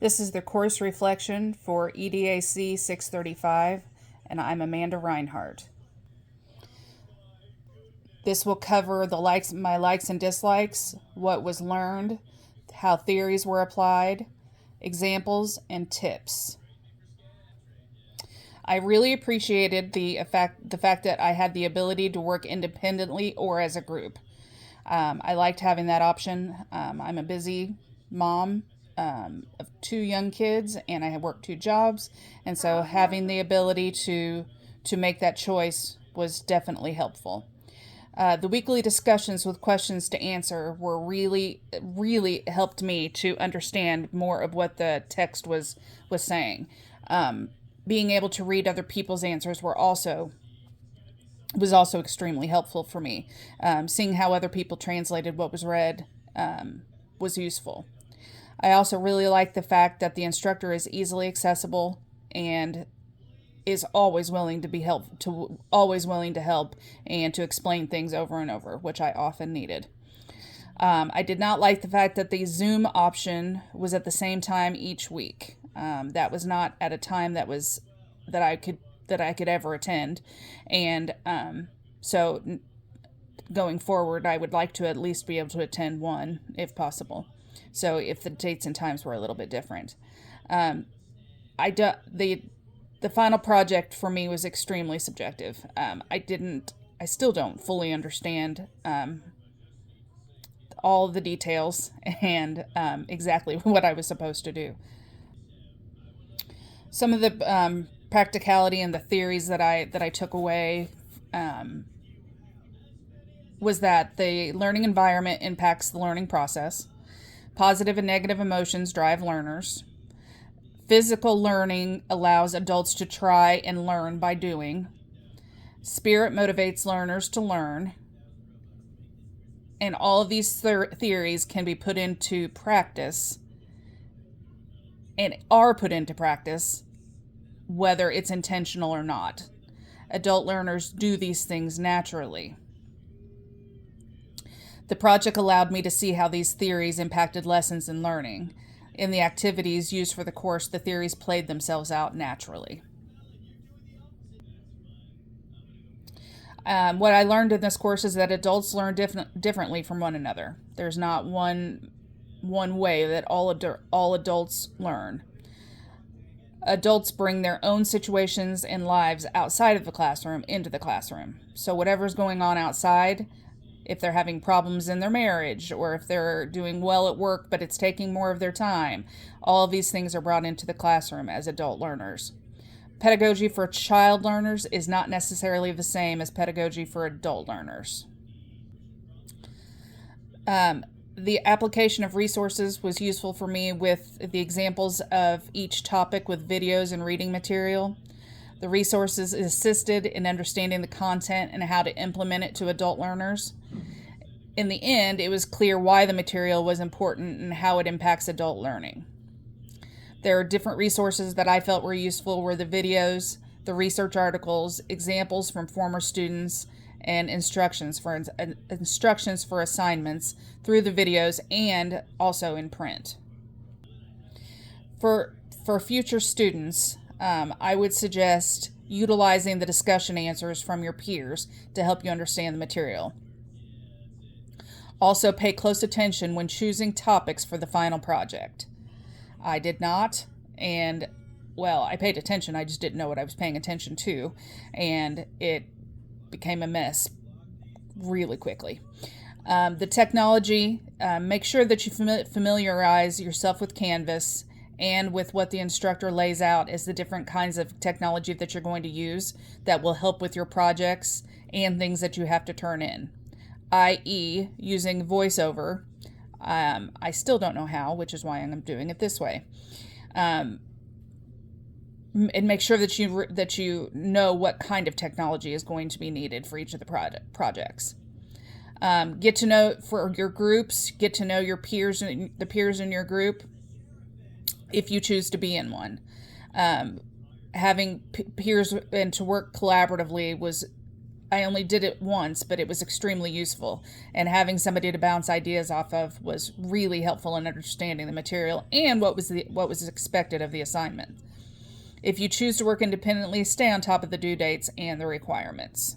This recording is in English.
This is the course reflection for EDAC635, and I'm Amanda Reinhardt. This will cover my likes and dislikes, what was learned, how theories were applied, examples, and tips. I really appreciated the fact that I had the ability to work independently or as a group. I liked having that option. I'm a busy mom of two young kids, and I work two jobs, and so having the ability to make that choice was definitely helpful. The weekly discussions with questions to answer were really helped me to understand more of what the text was saying. Being able to read other people's answers was also extremely helpful for me. Seeing how other people translated what was read was useful. I also really like the fact that the instructor is easily accessible and is always willing to help and to explain things over and over, which I often needed. I did not like the fact that the Zoom option was at the same time each week. That was not at a time that I could ever attend, and so going forward, I would like to at least be able to attend one if possible. So if the dates and times were a little bit different, the final project for me was extremely subjective. I still don't fully understand all the details and exactly what I was supposed to do. Some of the practicality and the theories that I took away was that the learning environment impacts the learning process. Positive and negative emotions drive learners. Physical learning allows adults to try and learn by doing. Spirit motivates learners to learn. And all of these theories can be put into practice and are put into practice, whether it's intentional or not. Adult learners do these things naturally. The project allowed me to see how these theories impacted lessons and learning. In the activities used for the course, the theories played themselves out naturally. What I learned in this course is that adults learn differently from one another. There's not one way that all adults learn. Adults bring their own situations and lives outside of the classroom into the classroom. So whatever's going on outside, if they're having problems in their marriage, or if they're doing well at work but it's taking more of their time, all of these things are brought into the classroom as adult learners. Pedagogy for child learners is not necessarily the same as pedagogy for adult learners. The application of resources was useful for me with the examples of each topic with videos and reading material. The resources assisted in understanding the content and how to implement it to adult learners. In the end, it was clear why the material was important and how it impacts adult learning. There are different resources that I felt were useful were the videos, the research articles, examples from former students, and instructions for assignments through the videos and also in print. For future students, I would suggest utilizing the discussion answers from your peers to help you understand the material. Also, pay close attention when choosing topics for the final project. I did not, and well, I paid attention, I just didn't know what I was paying attention to, and it became a mess really quickly. The technology, make sure that you familiarize yourself with Canvas and with what the instructor lays out as the different kinds of technology that you're going to use that will help with your projects and things that you have to turn in, i.e. using VoiceOver. I still don't know how, which is why I'm doing it this way. And make sure that you know what kind of technology is going to be needed for each of the projects. Get to know for your groups. Get to know your peers, the peers in your group, if you choose to be in one. Having peers and to work collaboratively was I only did it once, but it was extremely useful. And having somebody to bounce ideas off of was really helpful in understanding the material and what was expected of the assignment. If you choose to work independently, stay on top of the due dates and the requirements.